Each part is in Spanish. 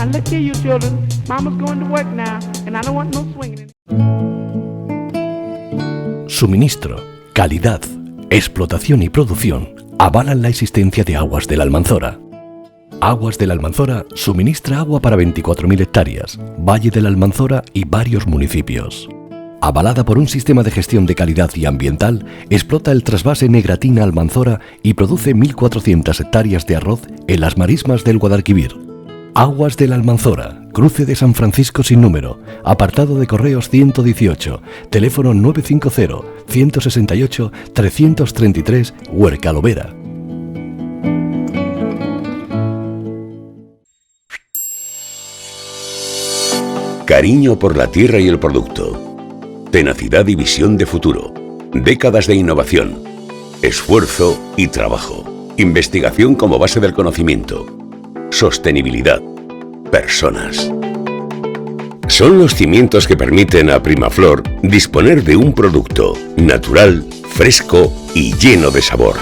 Now look here, you children. Mama's going to work now, and I don't want no swinging. Suministro, calidad, explotación y producción avalan la existencia de Aguas de la Almanzora. Aguas de la Almanzora suministra agua para 24.000 hectáreas, Valle de la Almanzora y varios municipios. Avalada por un sistema de gestión de calidad y ambiental, explota el trasvase Negratina Almanzora y produce 1.400 hectáreas de arroz en las marismas del Guadalquivir. Aguas de la Almanzora, cruce de San Francisco sin número, apartado de correos 118, teléfono 950-168-333, Huerca Lovera. Cariño por la tierra y el producto. Tenacidad y visión de futuro. Décadas de innovación. Esfuerzo y trabajo. Investigación como base del conocimiento. Sostenibilidad. Personas. Son los cimientos que permiten a Primaflor disponer de un producto natural, fresco y lleno de sabor.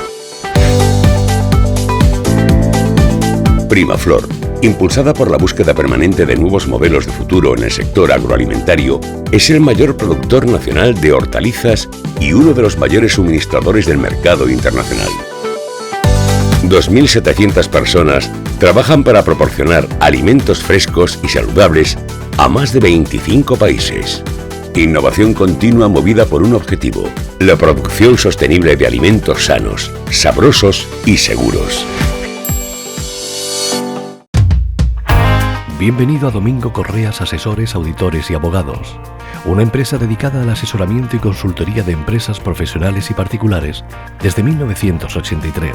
Primaflor, impulsada por la búsqueda permanente de nuevos modelos de futuro en el sector agroalimentario, es el mayor productor nacional de hortalizas y uno de los mayores suministradores del mercado internacional. 2.700 personas trabajan para proporcionar alimentos frescos y saludables a más de 25 países. Innovación continua movida por un objetivo: la producción sostenible de alimentos sanos, sabrosos y seguros. Bienvenido a Domingo Correas Asesores, Auditores y Abogados, una empresa dedicada al asesoramiento y consultoría de empresas profesionales y particulares desde 1983.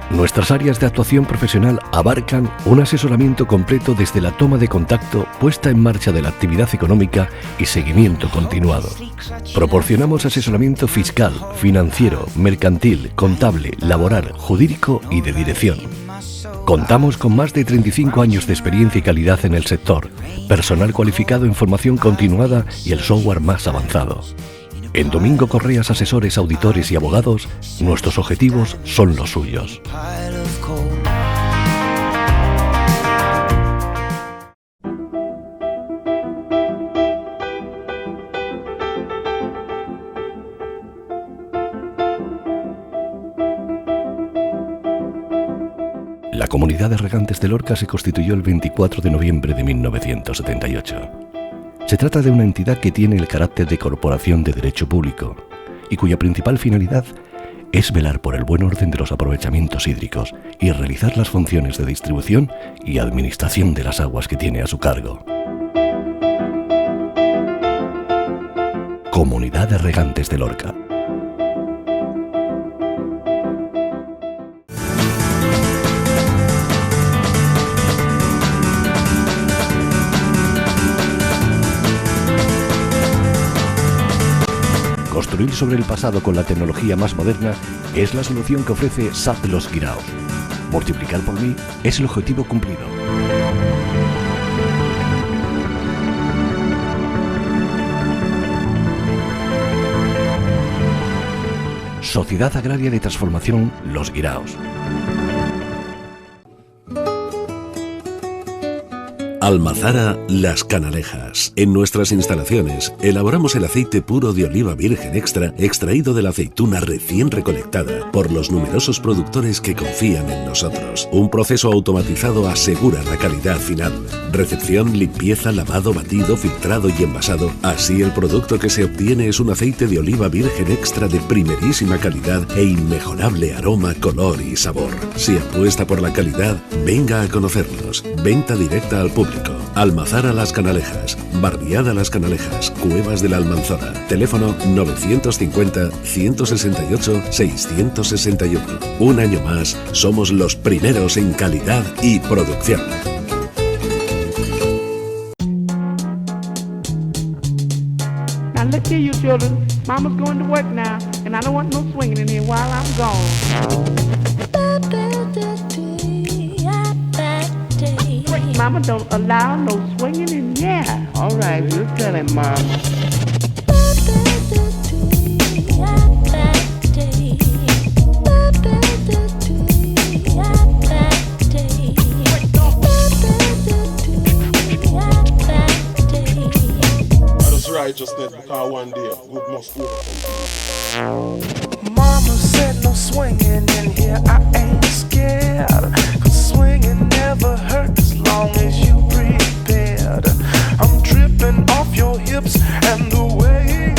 Nuestras áreas de actuación profesional abarcan un asesoramiento completo desde la toma de contacto, puesta en marcha de la actividad económica y seguimiento continuado. Proporcionamos asesoramiento fiscal, financiero, mercantil, contable, laboral, jurídico y de dirección. Contamos con más de 35 años de experiencia y calidad en el sector, personal cualificado en formación continuada y el software más avanzado. En Domingo Correas Asesores, Auditores y Abogados, nuestros objetivos son los suyos. La Comunidad de Regantes de Lorca se constituyó el 24 de noviembre de 1978. Se trata de una entidad que tiene el carácter de corporación de derecho público y cuya principal finalidad es velar por el buen orden de los aprovechamientos hídricos y realizar las funciones de distribución y administración de las aguas que tiene a su cargo. Comunidad de Regantes de Lorca. Construir sobre el pasado con la tecnología más moderna es la solución que ofrece SAP Los Guiraos. Multiplicar por 1000 es el objetivo cumplido. Sociedad Agraria de Transformación Los Guiraos. Almazara Las Canalejas. En nuestras instalaciones elaboramos el aceite puro de oliva virgen extra extraído de la aceituna recién recolectada por los numerosos productores que confían en nosotros. Un proceso automatizado asegura la calidad final. Recepción, limpieza, lavado, batido, filtrado y envasado. Así el producto que se obtiene es un aceite de oliva virgen extra de primerísima calidad e inmejorable aroma, color y sabor. Si apuesta por la calidad, venga a conocernos. Venta directa al público. Almazara Las Canalejas, Barriada Las Canalejas, Cuevas de la Almanzora. Teléfono 950-168-661. Un año más, somos los primeros en calidad y producción. Now look here, you children. Mama's going to work now, and I don't want no swinging in here while I'm gone. Mama don't allow no swinging in here. All right, you tell him, Mom. righteousness because one day good must overcome. Mama said no swinging in here, I ain't scared. Cause swinging never hurt as long as you prepared. I'm tripping off your hips and the way you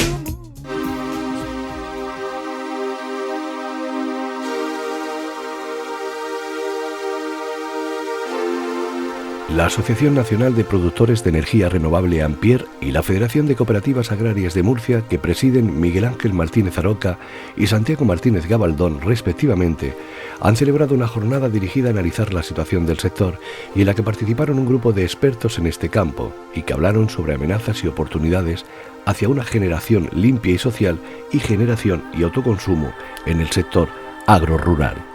La Asociación Nacional de Productores de Energía Renovable Ampier y la Federación de Cooperativas Agrarias de Murcia, que presiden Miguel Ángel Martínez Aroca y Santiago Martínez Gabaldón, respectivamente, han celebrado una jornada dirigida a analizar la situación del sector y en la que participaron un grupo de expertos en este campo y que hablaron sobre amenazas y oportunidades hacia una generación limpia y social y generación y autoconsumo en el sector agrorural.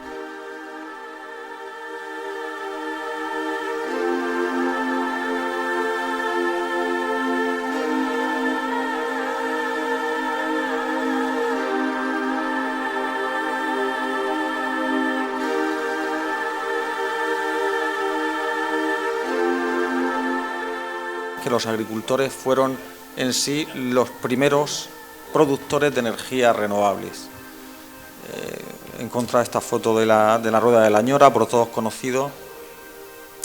Que los agricultores fueron en sí los primeros productores de energías renovables. En contra de esta foto de la rueda de la ñora, por todos conocido,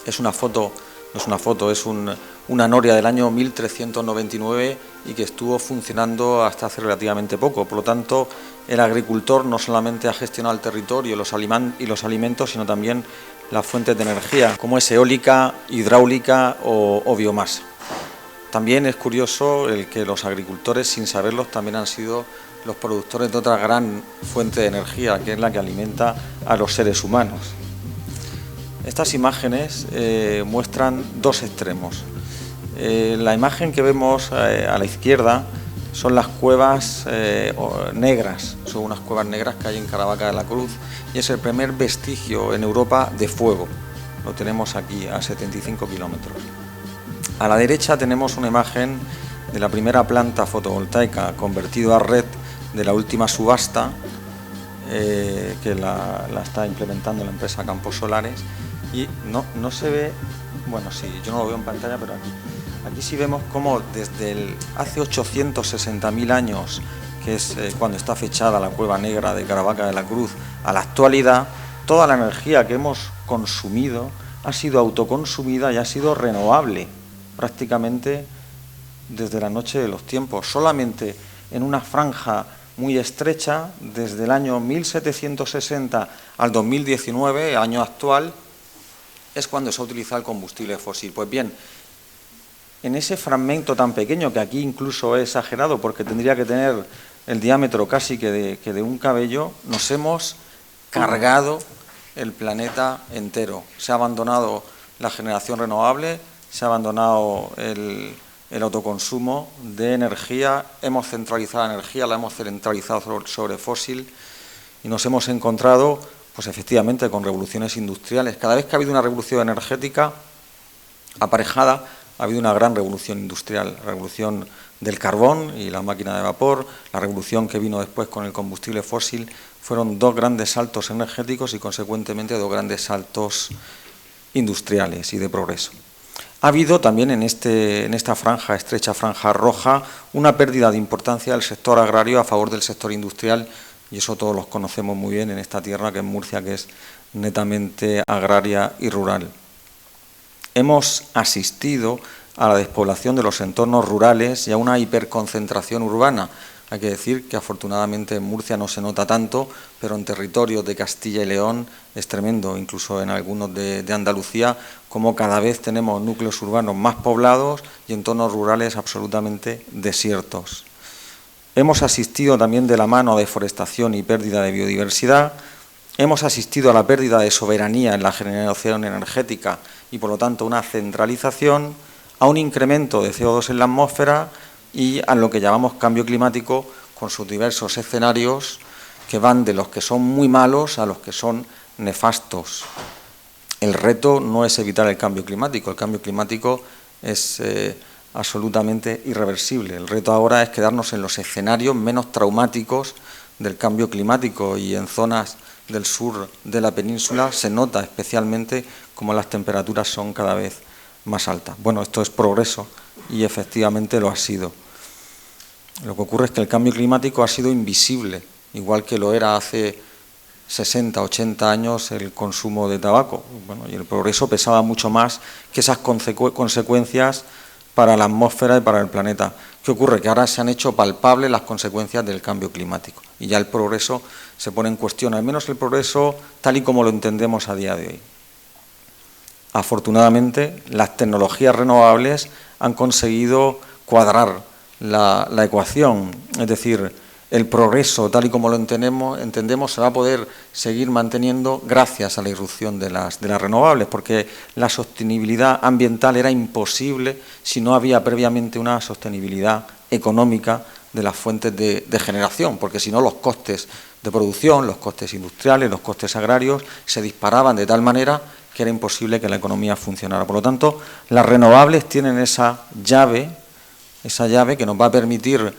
es una foto, no es una foto, es una noria del año 1399 y que estuvo funcionando hasta hace relativamente poco. Por lo tanto, el agricultor no solamente ha gestionado el territorio y los alimentos, sino también las fuentes de energía, como es eólica, hidráulica o biomasa. También es curioso el que los agricultores, sin saberlos, también han sido los productores de otra gran fuente de energía, que es la que alimenta a los seres humanos. Estas imágenes muestran dos extremos. La imagen que vemos a la izquierda son las cuevas negras, son unas cuevas negras que hay en Caravaca de la Cruz y es el primer vestigio en Europa de fuego. Lo tenemos aquí a 75 kilómetros. A la derecha tenemos una imagen de la primera planta fotovoltaica convertida a red de la última subasta que la está implementando la empresa Campos Solares y no se ve, bueno sí, yo no lo veo en pantalla, pero aquí sí vemos cómo desde hace 860.000 años, que es cuando está fechada la cueva negra de Caravaca de la Cruz, a la actualidad, toda la energía que hemos consumido ha sido autoconsumida y ha sido renovable prácticamente desde la noche de los tiempos. Solamente en una franja muy estrecha, desde el año 1760 al 2019, año actual, es cuando se ha utilizado el combustible fósil. Pues bien, en ese fragmento tan pequeño, que aquí incluso es exagerado porque tendría que tener el diámetro casi que de un cabello, nos hemos cargado el planeta entero. Se ha abandonado la generación renovable, se ha abandonado el autoconsumo de energía, hemos centralizado la energía, la hemos centralizado sobre fósil y nos hemos encontrado, pues efectivamente, con revoluciones industriales. Cada vez que ha habido una revolución energética aparejada, ha habido una gran revolución industrial, la revolución del carbón y la máquina de vapor, la revolución que vino después con el combustible fósil, fueron dos grandes saltos energéticos y, consecuentemente, dos grandes saltos industriales y de progreso. Ha habido también en esta franja, estrecha franja roja, una pérdida de importancia del sector agrario a favor del sector industrial, y eso todos los conocemos muy bien en esta tierra que es Murcia, que es netamente agraria y rural. Hemos asistido a la despoblación de los entornos rurales y a una hiperconcentración urbana. Hay que decir que afortunadamente en Murcia no se nota tanto, pero en territorios de Castilla y León es tremendo, incluso en algunos de Andalucía, como cada vez tenemos núcleos urbanos más poblados y entornos rurales absolutamente desiertos. Hemos asistido también de la mano a deforestación y pérdida de biodiversidad, hemos asistido a la pérdida de soberanía en la generación energética y, por lo tanto, una centralización, a un incremento de CO2 en la atmósfera y a lo que llamamos cambio climático, con sus diversos escenarios que van de los que son muy malos a los que son nefastos. El reto no es evitar el cambio climático es absolutamente irreversible. El reto ahora es quedarnos en los escenarios menos traumáticos del cambio climático, y en zonas del sur de la península se nota especialmente cómo las temperaturas son cada vez más altas. Bueno, esto es progreso y efectivamente lo ha sido. Lo que ocurre es que el cambio climático ha sido invisible, igual que lo era hace 60, 80 años el consumo de tabaco. Bueno, y el progreso pesaba mucho más que esas consecuencias para la atmósfera y para el planeta. ¿Qué ocurre? Que ahora se han hecho palpables las consecuencias del cambio climático y ya el progreso se pone en cuestión, al menos el progreso tal y como lo entendemos a día de hoy. Afortunadamente, las tecnologías renovables han conseguido cuadrar la ecuación, es decir, el progreso tal y como lo entendemos se va a poder seguir manteniendo gracias a la irrupción de las renovables, porque la sostenibilidad ambiental era imposible si no había previamente una sostenibilidad económica de las fuentes de generación, porque si no los costes de producción, los costes industriales, los costes agrarios se disparaban de tal manera que era imposible que la economía funcionara. Por lo tanto, las renovables tienen esa llave que nos va a permitir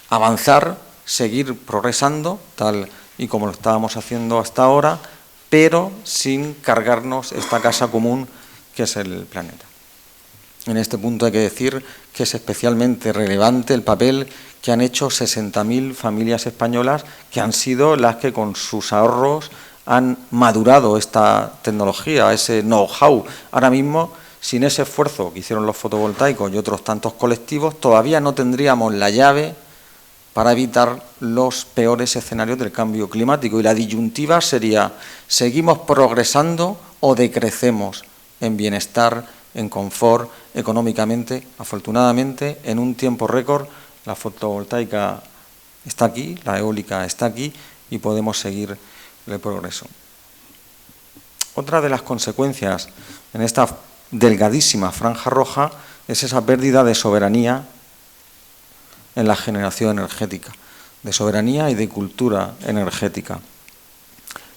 avanzar, seguir progresando, tal y como lo estábamos haciendo hasta ahora, pero sin cargarnos esta casa común que es el planeta. En este punto hay que decir que es especialmente relevante el papel que han hecho 60.000 familias españolas, que han sido las que con sus ahorros han madurado esta tecnología, ese know-how. Ahora mismo, sin ese esfuerzo que hicieron los fotovoltaicos y otros tantos colectivos, todavía no tendríamos la llave para evitar los peores escenarios del cambio climático. Y la disyuntiva sería, ¿seguimos progresando o decrecemos en bienestar, en confort, económicamente? Afortunadamente, en un tiempo récord, la fotovoltaica está aquí, la eólica está aquí y podemos seguir el progreso. Otra de las consecuencias en esta delgadísima franja roja es esa pérdida de soberanía en la generación energética, de soberanía y de cultura energética.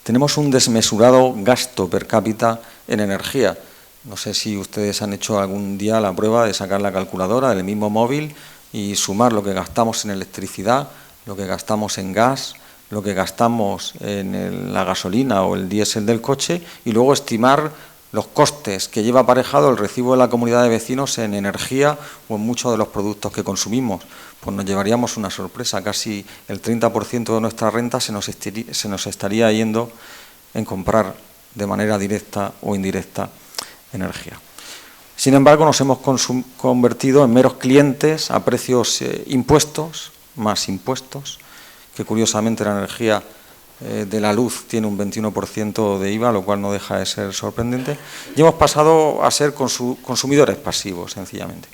Tenemos un desmesurado gasto per cápita en energía. No sé si ustedes han hecho algún día la prueba de sacar la calculadora del mismo móvil y sumar lo que gastamos en electricidad, lo que gastamos en gas, lo que gastamos en la gasolina o el diésel del coche y luego estimar los costes que lleva aparejado el recibo de la comunidad de vecinos en energía o en muchos de los productos que consumimos. Pues nos llevaríamos una sorpresa, casi el 30% de nuestra renta se nos estaría yendo en comprar de manera directa o indirecta energía. Sin embargo, nos hemos convertido en meros clientes a precios impuestos, más impuestos, que curiosamente la energía de la luz tiene un 21% de IVA, lo cual no deja de ser sorprendente, y hemos pasado a ser consumidores pasivos, sencillamente.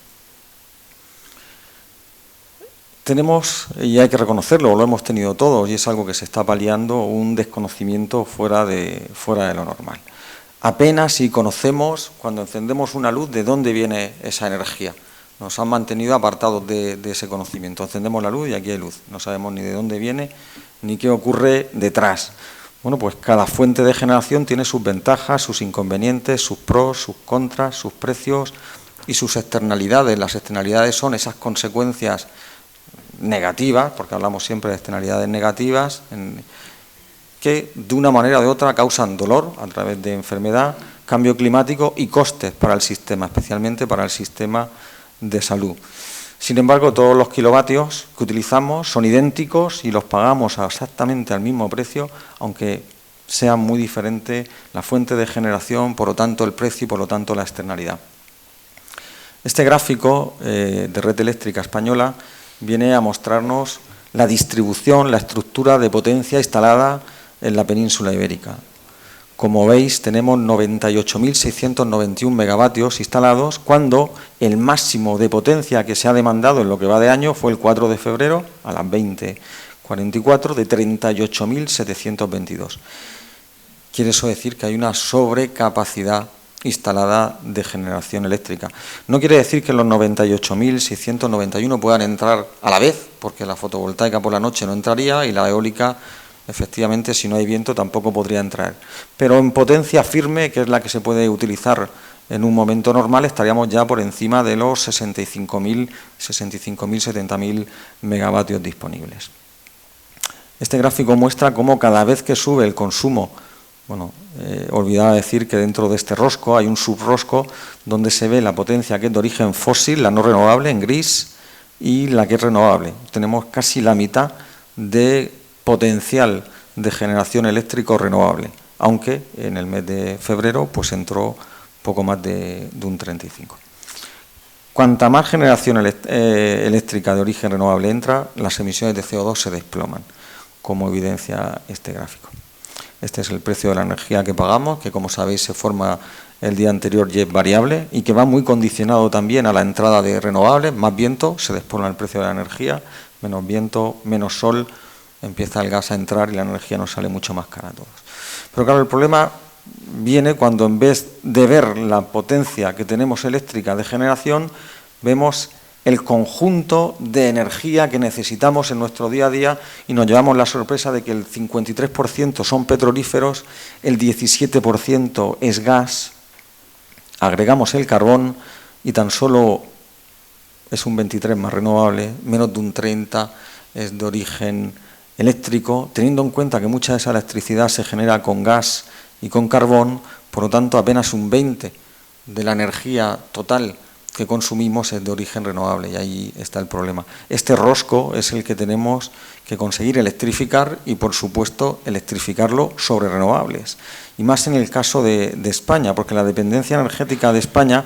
Tenemos, y hay que reconocerlo, lo hemos tenido todos, y es algo que se está paliando, un desconocimiento fuera de lo normal. Apenas si conocemos, cuando encendemos una luz, de dónde viene esa energía. Nos han mantenido apartados de ese conocimiento. Encendemos la luz y aquí hay luz. No sabemos ni de dónde viene ni qué ocurre detrás. Bueno, pues cada fuente de generación tiene sus ventajas, sus inconvenientes, sus pros, sus contras, sus precios y sus externalidades. Las externalidades son esas consecuencias negativas, porque hablamos siempre de externalidades negativas, que de una manera o de otra causan dolor a través de enfermedad, cambio climático y costes para el sistema, especialmente para el sistema de salud. Sin embargo, todos los kilovatios que utilizamos son idénticos y los pagamos exactamente al mismo precio, aunque sea muy diferente la fuente de generación, por lo tanto el precio y por lo tanto la externalidad. Este gráfico de Red Eléctrica Española viene a mostrarnos la distribución, la estructura de potencia instalada en la península ibérica. Como veis, tenemos 98.691 megavatios instalados, cuando el máximo de potencia que se ha demandado en lo que va de año fue el 4 de febrero a las 20:44 de 38.722. Quiere eso decir que hay una sobrecapacidad instalada de generación eléctrica. No quiere decir que los 98.691 puedan entrar a la vez, porque la fotovoltaica por la noche no entraría y la eólica, efectivamente, si no hay viento tampoco podría entrar. Pero en potencia firme, que es la que se puede utilizar en un momento normal, estaríamos ya por encima de los 65.000, 70.000 megavatios disponibles. Este gráfico muestra cómo cada vez que sube el consumo, olvidaba decir que dentro de este rosco hay un subrosco donde se ve la potencia que es de origen fósil, la no renovable, en gris, y la que es renovable. Tenemos casi la mitad de potencial de generación eléctrico renovable, aunque en el mes de febrero pues entró poco más de un 35%. Cuanta más generación eléctrica de origen renovable entra, las emisiones de CO2 se desploman, como evidencia este gráfico. Este es el precio de la energía que pagamos, que como sabéis se forma el día anterior y es variable y que va muy condicionado también a la entrada de renovables. Más viento, se desploma el precio de la energía, menos viento, menos sol, empieza el gas a entrar y la energía nos sale mucho más cara a todos. Pero claro, el problema viene cuando en vez de ver la potencia que tenemos eléctrica de generación, vemos el conjunto de energía que necesitamos en nuestro día a día y nos llevamos la sorpresa de que el 53% son petrolíferos, el 17% es gas, agregamos el carbón y tan solo es un 23% más renovable, menos de un 30% es de origen eléctrico, teniendo en cuenta que mucha de esa electricidad se genera con gas y con carbón, por lo tanto apenas un 20% de la energía total que consumimos es de origen renovable y ahí está el problema. Este rosco es el que tenemos que conseguir electrificar y, por supuesto, electrificarlo sobre renovables. Y más en el caso de España, porque la dependencia energética de España,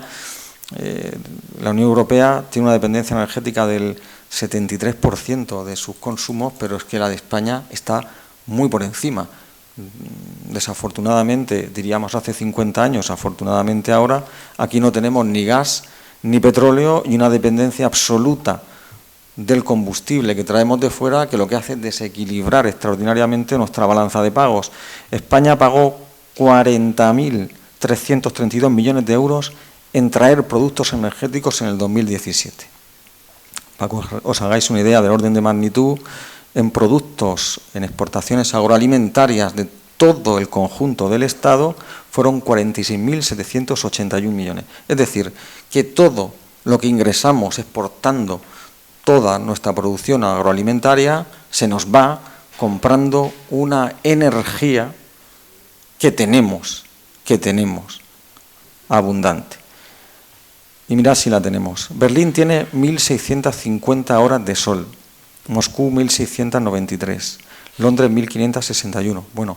la Unión Europea tiene una dependencia energética del 73% de sus consumos, pero es que la de España está muy por encima. Desafortunadamente, diríamos hace 50 años, afortunadamente ahora, aquí no tenemos ni gas ni petróleo y una dependencia absoluta del combustible que traemos de fuera, que lo que hace es desequilibrar extraordinariamente nuestra balanza de pagos. España pagó 40.332 millones de euros en traer productos energéticos en el 2017. Para que os hagáis una idea del orden de magnitud, en productos, en exportaciones agroalimentarias de todo el conjunto del Estado, fueron 46.781 millones. Es decir, que todo lo que ingresamos exportando toda nuestra producción agroalimentaria se nos va comprando una energía que tenemos abundante. Y mirad si la tenemos. Berlín tiene 1.650 horas de sol, Moscú 1.693, Londres 1.561. Bueno,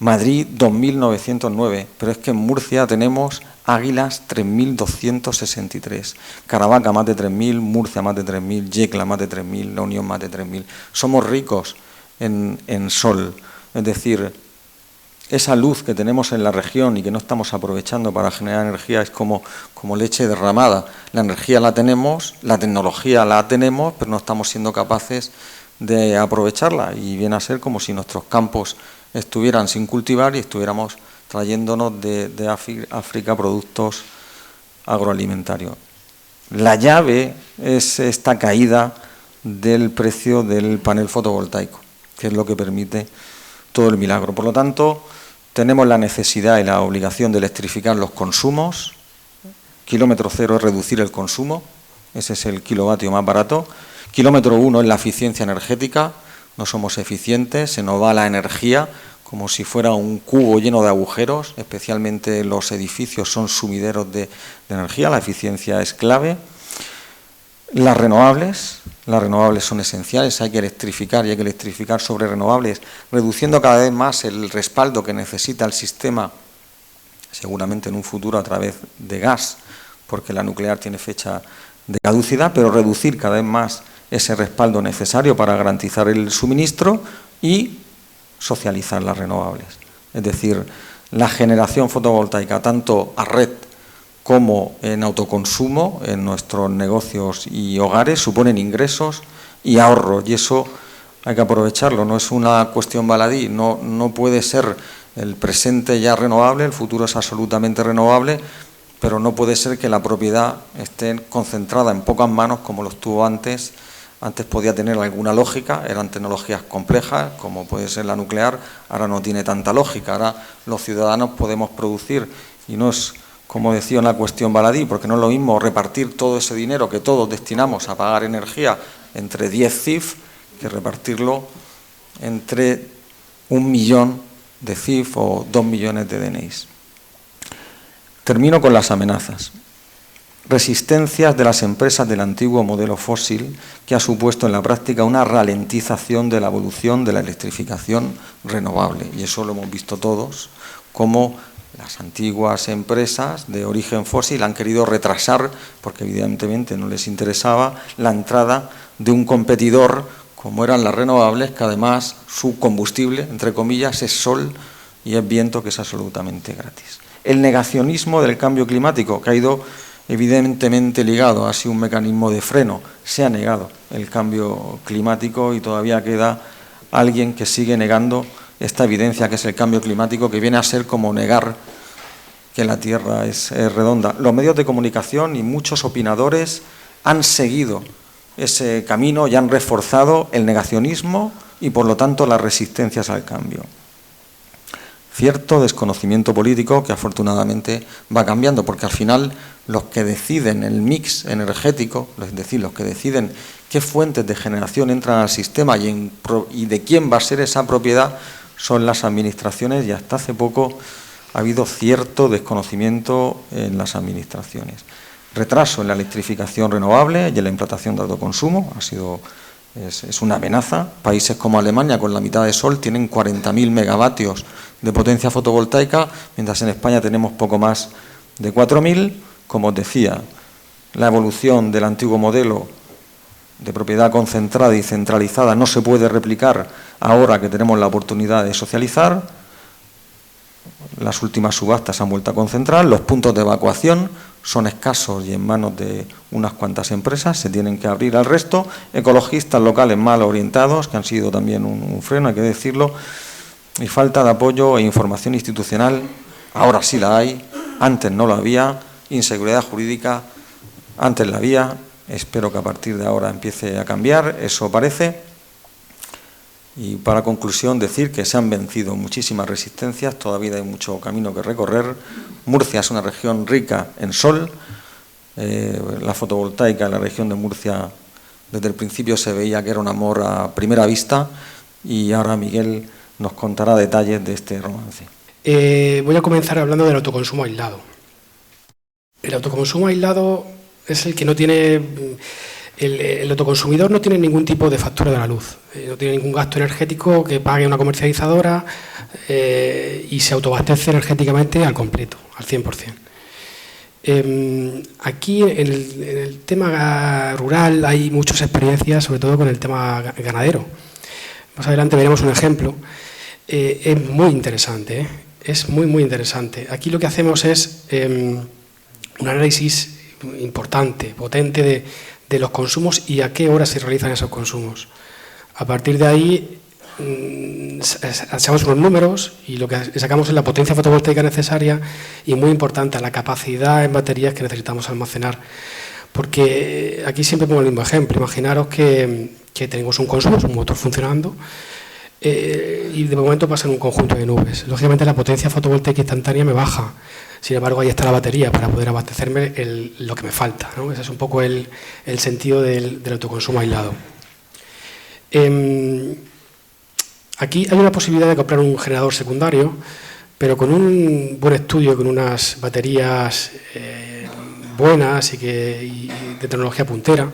Madrid 2.909, pero es que en Murcia tenemos Águilas 3.263, Caravaca más de 3.000, Murcia más de 3.000, Yecla más de 3.000, La Unión más de 3.000. Somos ricos en sol, es decir, esa luz que tenemos en la región y que no estamos aprovechando para generar energía es como leche derramada. La energía la tenemos, la tecnología la tenemos, pero no estamos siendo capaces de aprovecharla y viene a ser como si nuestros campos estuvieran sin cultivar y estuviéramos trayéndonos de África productos agroalimentarios. La llave es esta caída del precio del panel fotovoltaico, que es lo que permite todo el milagro. Por lo tanto, tenemos la necesidad y la obligación de electrificar los consumos. Kilómetro cero es reducir el consumo, ese es el kilovatio más barato. Kilómetro 1 es la eficiencia energética. No somos eficientes, se nos va la energía como si fuera un cubo lleno de agujeros, especialmente los edificios son sumideros de energía, la eficiencia es clave. Las renovables son esenciales, hay que electrificar y hay que electrificar sobre renovables, reduciendo cada vez más el respaldo que necesita el sistema, seguramente en un futuro a través de gas, porque la nuclear tiene fecha de caducidad, pero reducir cada vez más ese respaldo necesario para garantizar el suministro y socializar las renovables. Es decir, la generación fotovoltaica, tanto a red como en autoconsumo, en nuestros negocios y hogares, suponen ingresos y ahorros, y eso hay que aprovecharlo, no es una cuestión baladí, no puede ser el presente ya renovable, el futuro es absolutamente renovable, pero no puede ser que la propiedad esté concentrada en pocas manos como lo estuvo antes. Antes podía tener alguna lógica, eran tecnologías complejas, como puede ser la nuclear, ahora no tiene tanta lógica, ahora los ciudadanos podemos producir, y no es, como decía, una cuestión baladí, porque no es lo mismo repartir todo ese dinero que todos destinamos a pagar energía entre 10 CIF, que repartirlo entre 1 millón de CIF o 2 millones de DNIs. Termino con las amenazas. resistencias de las empresas del antiguo modelo fósil, que ha supuesto en la práctica una ralentización de la evolución de la electrificación renovable. Y eso lo hemos visto todos, como las antiguas empresas de origen fósil han querido retrasar, porque evidentemente no les interesaba, la entrada de un competidor como eran las renovables, que además su combustible, entre comillas, es sol y es viento, que es absolutamente gratis. El negacionismo del cambio climático, que ha ido evidentemente ligado, ha sido un mecanismo de freno. Se ha negado el cambio climático y todavía queda alguien que sigue negando esta evidencia que es el cambio climático, que viene a ser como negar que la Tierra es redonda. Los medios de comunicación y muchos opinadores han seguido ese camino y han reforzado el negacionismo y, por lo tanto, las resistencias al cambio. Cierto desconocimiento político que afortunadamente va cambiando, porque al final los que deciden el mix energético, es decir, los que deciden qué fuentes de generación entran al sistema y de quién va a ser esa propiedad, son las administraciones, y hasta hace poco ha habido cierto desconocimiento en las administraciones. Retraso en la electrificación renovable y en la implantación de autoconsumo es una amenaza. Países como Alemania, con la mitad de sol, tienen 40.000 megavatios de potencia fotovoltaica, mientras en España tenemos poco más de 4.000. Como os decía, la evolución del antiguo modelo de propiedad concentrada y centralizada no se puede replicar ahora que tenemos la oportunidad de socializar. Las últimas subastas se han vuelto a concentrar, los puntos de evacuación son escasos y en manos de unas cuantas empresas, se tienen que abrir al resto. Ecologistas locales mal orientados, que han sido también un freno, hay que decirlo, y falta de apoyo e información institucional. Ahora sí la hay, antes no la había. Inseguridad jurídica, antes la había, espero que a partir de ahora empiece a cambiar, eso parece. Y para conclusión, decir que se han vencido muchísimas resistencias, todavía hay mucho camino que recorrer. Murcia es una región rica en sol, la fotovoltaica en la región de Murcia desde el principio se veía que era un amor a primera vista, y ahora Miguel nos contará detalles de este romance. Voy a comenzar hablando del autoconsumo aislado. El autoconsumo aislado es el que no tiene... El autoconsumidor no tiene ningún tipo de factura de la luz, no tiene ningún gasto energético que pague una comercializadora y se autoabastece energéticamente al completo, al 100%. Aquí en el tema rural hay muchas experiencias, sobre todo con el tema ganadero. Más adelante veremos un ejemplo. Es muy interesante, es muy interesante. Aquí lo que hacemos es un análisis importante, potente de los consumos y a qué hora se realizan esos consumos. A partir de ahí sacamos unos números y lo que sacamos es la potencia fotovoltaica necesaria y, muy importante, la capacidad en baterías que necesitamos almacenar. Porque aquí siempre pongo el mismo ejemplo. Imaginaros que tenemos un consumo, un motor funcionando, y de momento pasa en un conjunto de nubes. Lógicamente la potencia fotovoltaica instantánea me baja. Sin embargo, ahí está la batería para poder abastecerme lo que me falta, ¿no? Ese es un poco el sentido del autoconsumo aislado. Aquí hay una posibilidad de comprar un generador secundario, pero con un buen estudio, con unas baterías buenas y de tecnología puntera,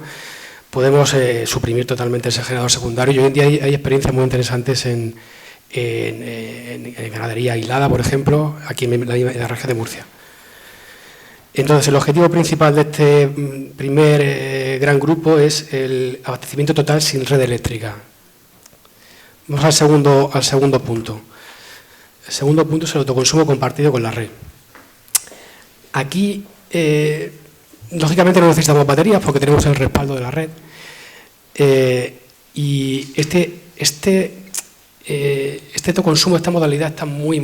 podemos suprimir totalmente ese generador secundario. Y hoy en día hay experiencias muy interesantes en ganadería aislada, por ejemplo, aquí en la región de Murcia. Entonces, el objetivo principal de este primer gran grupo es el abastecimiento total sin red eléctrica. Vamos al segundo punto. El segundo punto es el autoconsumo compartido con la red. Aquí, lógicamente, no necesitamos baterías porque tenemos el respaldo de la red. Y este autoconsumo, esta modalidad está muy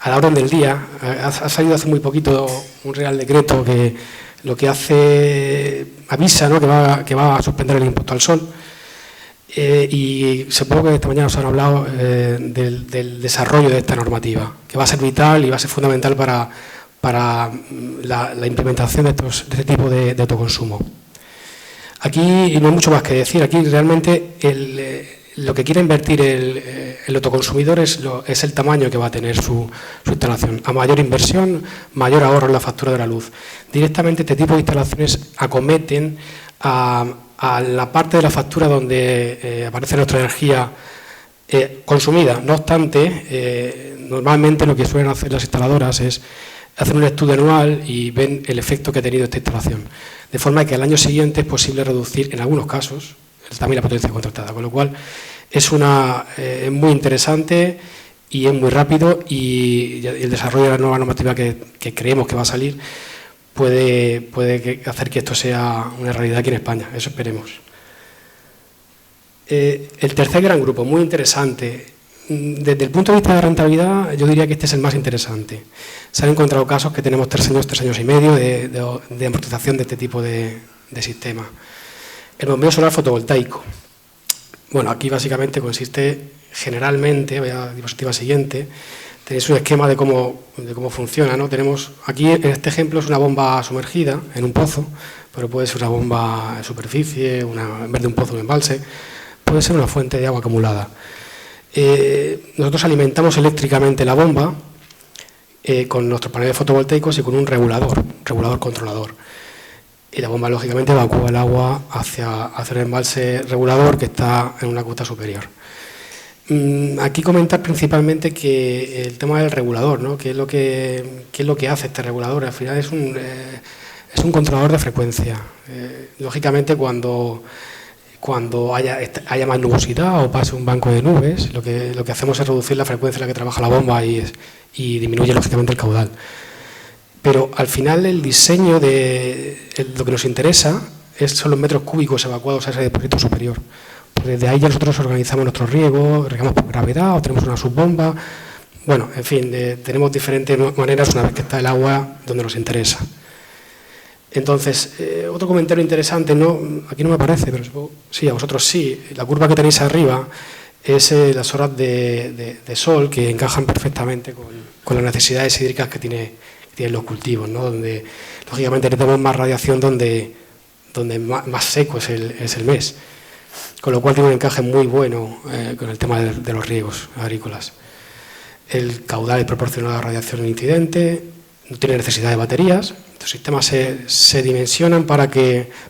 a la orden del día. Ha salido hace muy poquito un Real Decreto que lo que hace, avisa, ¿no?, que va a suspender el impuesto al sol. Y supongo que esta mañana os han hablado del desarrollo de esta normativa, que va a ser vital y va a ser fundamental para la implementación de este tipo de autoconsumo. Aquí no hay mucho más que decir. Aquí realmente lo que quiere invertir el autoconsumidor es el tamaño que va a tener su instalación. A mayor inversión, mayor ahorro en la factura de la luz. Directamente este tipo de instalaciones acometen a la parte de la factura donde aparece nuestra energía consumida. No obstante, normalmente lo que suelen hacer las instaladoras es hacer un estudio anual y ven el efecto que ha tenido esta instalación. De forma que al año siguiente es posible reducir, en algunos casos, también la potencia contratada. Con lo cual, es muy interesante y es muy rápido, y el desarrollo de la nueva normativa que creemos que va a salir puede hacer que esto sea una realidad aquí en España. Eso esperemos. El tercer gran grupo, muy interesante. Desde el punto de vista de rentabilidad, yo diría que este es el más interesante. Se han encontrado casos que tenemos 3 años y medio de amortización de este tipo de sistema. El bombeo solar fotovoltaico. Bueno, aquí básicamente consiste generalmente, voy a la diapositiva siguiente, tenéis un esquema de cómo funciona, ¿no? Tenemos aquí, en este ejemplo, es una bomba sumergida en un pozo, pero puede ser una bomba en superficie, en vez de un pozo, un embalse, puede ser una fuente de agua acumulada. Nosotros alimentamos eléctricamente la bomba con nuestros paneles fotovoltaicos y con un regulador controlador. Y la bomba, lógicamente, evacúa el agua hacia el embalse regulador que está en una cuota superior. Aquí comentar principalmente que el tema del regulador, ¿no? ¿Qué es lo que hace este regulador? Al final es un controlador de frecuencia. Lógicamente, cuando haya más nubosidad o pase un banco de nubes, lo que hacemos es reducir la frecuencia en la que trabaja la bomba y disminuye, lógicamente, el caudal. Pero al final el diseño lo que nos interesa son los metros cúbicos evacuados a ese depósito superior. Pues desde ahí ya nosotros organizamos nuestro riego, regamos por gravedad o tenemos una subbomba. Bueno, en fin, tenemos diferentes maneras una vez que está el agua donde nos interesa. Entonces, otro comentario interesante, aquí no me aparece, pero supongo, sí, a vosotros sí. La curva que tenéis arriba es las horas de sol que encajan perfectamente con las necesidades hídricas que tienen los cultivos, ¿no? Donde lógicamente tenemos más radiación donde más seco es el mes, con lo cual tiene un encaje muy bueno con el tema de los riegos agrícolas. El caudal es proporcional a la radiación incidente, no tiene necesidad de baterías. Estos sistemas se dimensionan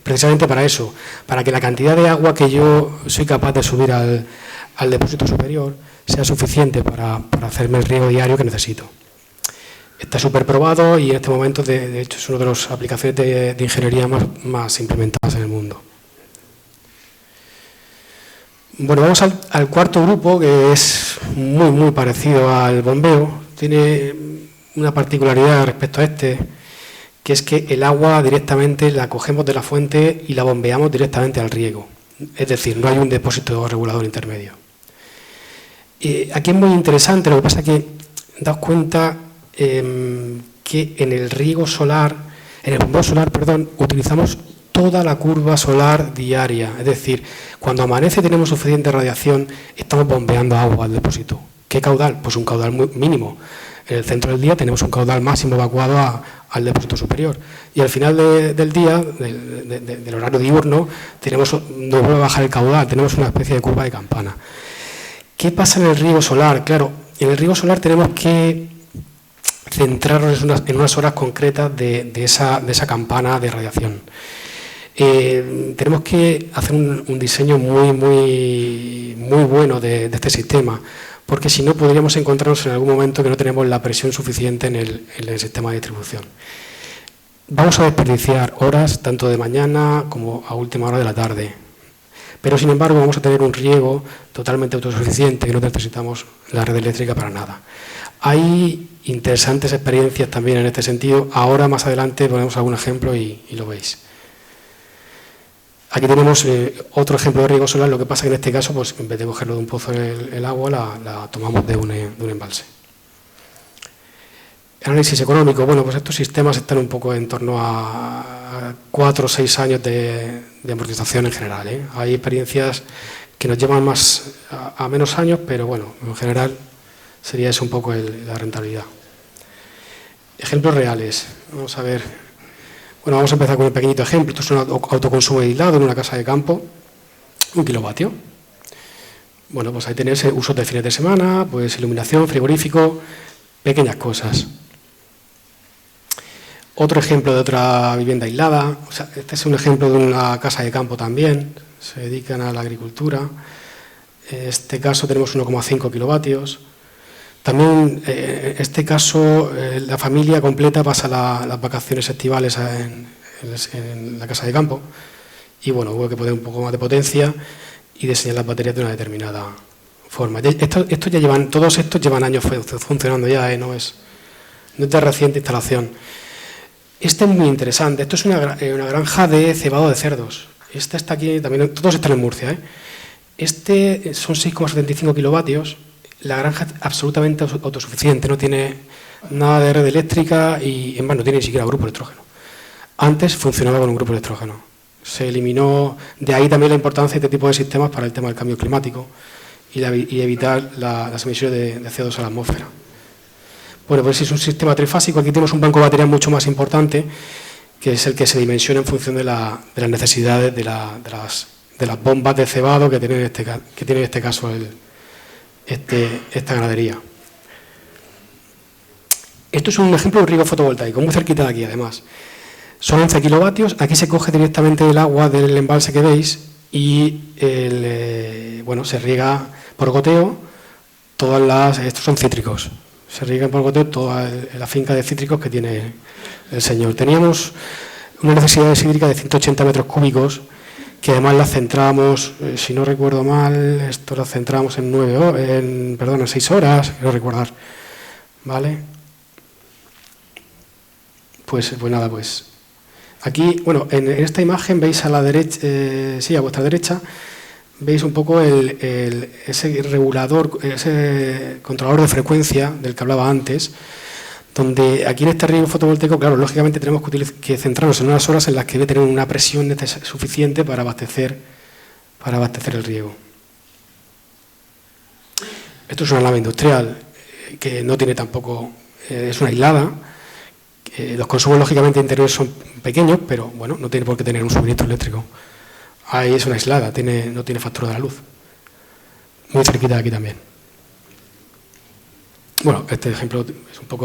precisamente para eso, para que la cantidad de agua que yo soy capaz de subir al depósito superior sea suficiente para hacerme el riego diario que necesito. Está súper probado y en este momento, de hecho, es una de las aplicaciones de ingeniería más implementadas en el mundo. Bueno, vamos al cuarto grupo, que es muy, muy parecido al bombeo. Tiene una particularidad respecto a este, que es que el agua directamente la cogemos de la fuente y la bombeamos directamente al riego. Es decir, no hay un depósito regulador intermedio. Aquí es muy interesante, lo que pasa es que daos cuenta que en el riego solar, en el bombeo solar, utilizamos toda la curva solar diaria. Es decir, cuando amanece y tenemos suficiente radiación, estamos bombeando agua al depósito. ¿Qué caudal? Pues un caudal muy mínimo. En el centro del día tenemos un caudal máximo evacuado al depósito superior. Y al final del día, del horario diurno, nos vuelve a bajar el caudal, tenemos una especie de curva de campana. ¿Qué pasa en el riego solar? Claro, en el riego solar tenemos que centrarnos en unas horas concretas de esa campana de radiación. Tenemos que hacer un diseño muy, muy, muy bueno de este sistema, porque si no podríamos encontrarnos en algún momento que no tenemos la presión suficiente en el sistema de distribución. Vamos a desperdiciar horas tanto de mañana como a última hora de la tarde, pero sin embargo vamos a tener un riego totalmente autosuficiente, que no necesitamos la red eléctrica para nada. Hay interesantes experiencias también en este sentido. Ahora, más adelante, ponemos algún ejemplo y lo veis. Aquí tenemos otro ejemplo de riego solar. Lo que pasa es que en este caso, pues en vez de cogerlo de un pozo el agua, la tomamos de un embalse. Análisis económico. Bueno, pues estos sistemas están un poco en torno a 4 o 6 años de amortización en general, ¿eh? Hay experiencias que nos llevan más a menos años, pero bueno, en general sería eso un poco la rentabilidad. Ejemplos reales. Vamos a ver. Bueno, vamos a empezar con un pequeñito ejemplo. Esto es un autoconsumo aislado en una casa de campo, 1 kilovatio. Bueno, pues ahí tenéis usos de fines de semana, pues iluminación, frigorífico, pequeñas cosas. Otro ejemplo de otra vivienda aislada, o sea, este es un ejemplo de una casa de campo también, se dedican a la agricultura. En este caso tenemos 1,5 kilovatios. También en este caso la familia completa pasa las vacaciones estivales en la casa de campo y bueno, hubo que poner un poco más de potencia y diseñar las baterías de una determinada forma. Todos estos llevan años funcionando ya, no es de reciente instalación. Este es muy interesante, esto es una granja de cebado de cerdos. Esta está aquí, también, todos están en Murcia. Este son 6,75 kilovatios, la granja es absolutamente autosuficiente, no tiene nada de red eléctrica y no tiene ni siquiera grupo electrógeno. Antes funcionaba con un grupo electrógeno. Se eliminó, de ahí también la importancia de este tipo de sistemas para el tema del cambio climático y evitar las emisiones de CO2 a la atmósfera. Bueno, pues es un sistema trifásico. Aquí tenemos un banco de baterías mucho más importante, que es el que se dimensiona en función de las necesidades de las bombas de cebado que tiene en este caso esta ganadería. Esto es un ejemplo de un riego fotovoltaico, muy cerquita de aquí además. Son 11 kilovatios, aquí se coge directamente el agua del embalse que veis y se riega por goteo estos son cítricos. Se riega por goteo toda la finca de cítricos que tiene el señor. Teníamos una necesidad hídrica de 180 metros cúbicos, que además las centramos, si no recuerdo mal, esto las centramos en 6 horas, quiero recordar. ¿Vale? Pues nada, pues. Aquí, en esta imagen veis a la derecha, a vuestra derecha, veis un poco ese regulador, ese controlador de frecuencia del que hablaba antes, donde aquí en este riego fotovoltaico, claro, lógicamente tenemos que centrarnos en unas horas en las que debe tener una presión suficiente para abastecer el riego. Esto es una nave industrial que no tiene tampoco, es una aislada. Los consumos lógicamente interiores son pequeños, pero bueno, no tiene por qué tener un suministro eléctrico. Ahí es una aislada, no tiene factura de la luz. Muy cerquita de aquí también. Bueno, este ejemplo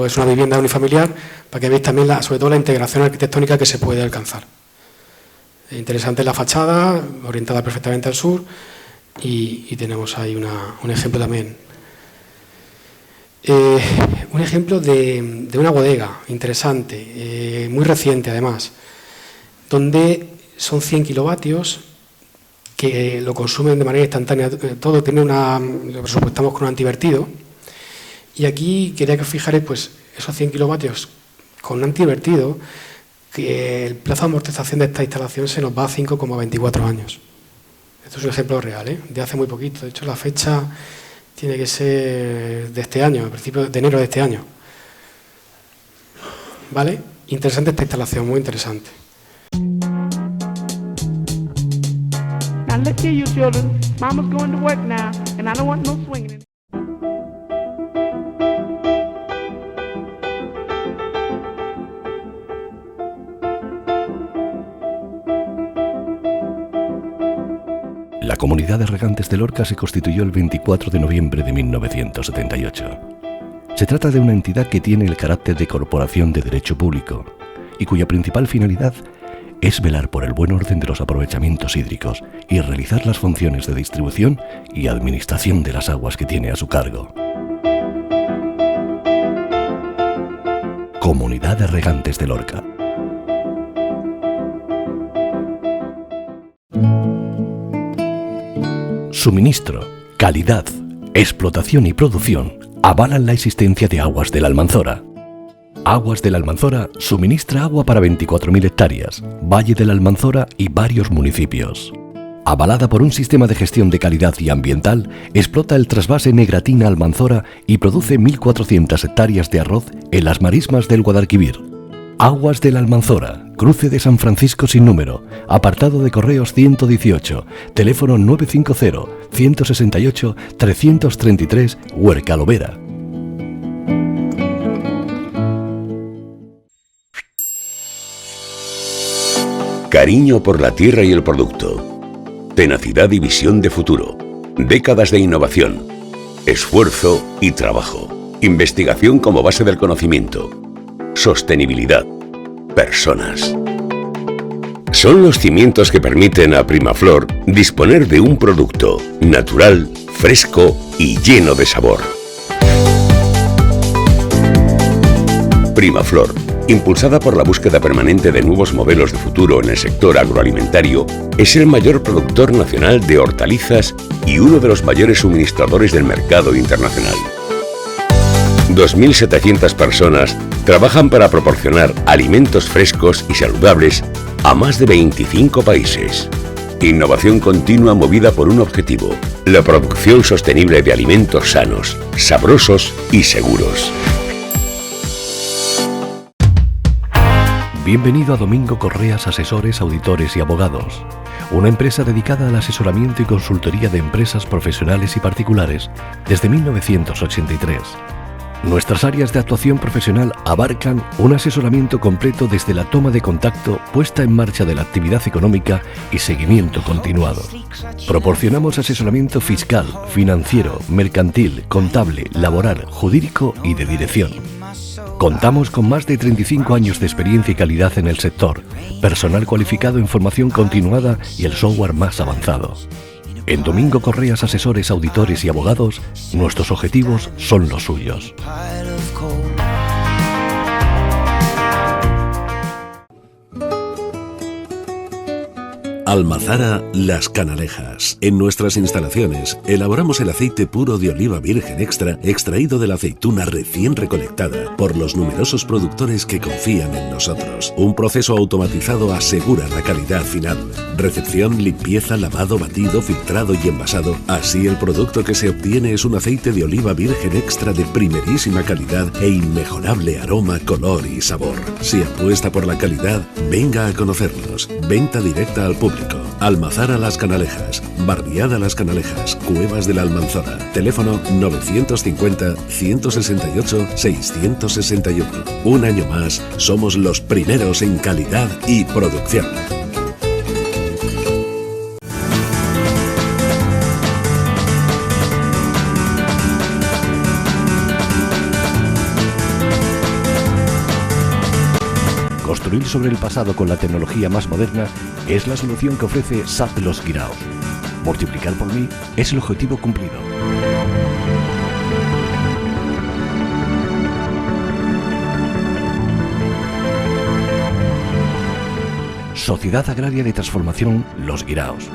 es una vivienda unifamiliar para que veáis también sobre todo la integración arquitectónica que se puede alcanzar. Interesante la fachada, orientada perfectamente al sur y tenemos ahí un ejemplo también. Un ejemplo de una bodega interesante, muy reciente además, donde son 100 kilovatios que lo consumen de manera instantánea. Todo lo presupuestamos con un antivertido. Y aquí quería que os fijarais, pues, esos 100 kilovatios con un antivertido, que el plazo de amortización de esta instalación se nos va a 5,24 años. Esto es un ejemplo real, de hace muy poquito. De hecho, la fecha tiene que ser de este año, a principios de enero de este año. ¿Vale? Interesante esta instalación, muy interesante. Now look here, you children. Mama's going to work now, and I don't want no swinging. La Comunidad de Regantes de Lorca se constituyó el 24 de noviembre de 1978. Se trata de una entidad que tiene el carácter de corporación de derecho público y cuya principal finalidad es velar por el buen orden de los aprovechamientos hídricos y realizar las funciones de distribución y administración de las aguas que tiene a su cargo. Comunidad de Regantes de Lorca. Suministro, calidad, explotación y producción avalan la existencia de Aguas de la Almanzora. Aguas de la Almanzora suministra agua para 24.000 hectáreas, Valle de la Almanzora y varios municipios. Avalada por un sistema de gestión de calidad y ambiental, explota el trasvase Negratina Almanzora y produce 1.400 hectáreas de arroz en las marismas del Guadalquivir. Aguas de la Almanzora, cruce de San Francisco sin número, apartado de correos 118, teléfono 950-168-333, Huerca Lovera. Cariño por la tierra y el producto. Tenacidad y visión de futuro. Décadas de innovación, esfuerzo y trabajo. Investigación como base del conocimiento. Sostenibilidad. Personas. Son los cimientos que permiten a Primaflor disponer de un producto natural, fresco y lleno de sabor. Primaflor, impulsada por la búsqueda permanente de nuevos modelos de futuro en el sector agroalimentario, es el mayor productor nacional de hortalizas y uno de los mayores suministradores del mercado internacional. 2.700 personas trabajan para proporcionar alimentos frescos y saludables a más de 25 países. Innovación continua movida por un objetivo: la producción sostenible de alimentos sanos, sabrosos y seguros. Bienvenido a Domingo Correas Asesores, Auditores y Abogados, una empresa dedicada al asesoramiento y consultoría de empresas profesionales y particulares desde 1983. Nuestras áreas de actuación profesional abarcan un asesoramiento completo desde la toma de contacto, puesta en marcha de la actividad económica y seguimiento continuado. Proporcionamos asesoramiento fiscal, financiero, mercantil, contable, laboral, jurídico y de dirección. Contamos con más de 35 años de experiencia y calidad en el sector, personal cualificado en formación continuada y el software más avanzado. En Domingo Correas Asesores, Auditores y Abogados, nuestros objetivos son los suyos. Almazara Las Canalejas. En nuestras instalaciones elaboramos el aceite puro de oliva virgen extra extraído de la aceituna recién recolectada por los numerosos productores que confían en nosotros. Un proceso automatizado asegura la calidad final. Recepción, limpieza, lavado, batido, filtrado y envasado. Así el producto que se obtiene es un aceite de oliva virgen extra de primerísima calidad e inmejorable aroma, color y sabor. Si apuesta por la calidad, venga a conocernos. Venta directa al público. Almazara Las Canalejas, Barriada Las Canalejas, Cuevas de la Almanzora. Teléfono 950-168-661. Un año más, somos los primeros en calidad y producción. Construir sobre el pasado con la tecnología más moderna es la solución que ofrece SAP Los Guiraos. Multiplicar por 1000 es el objetivo cumplido. Sociedad Agraria de Transformación Los Guiraos.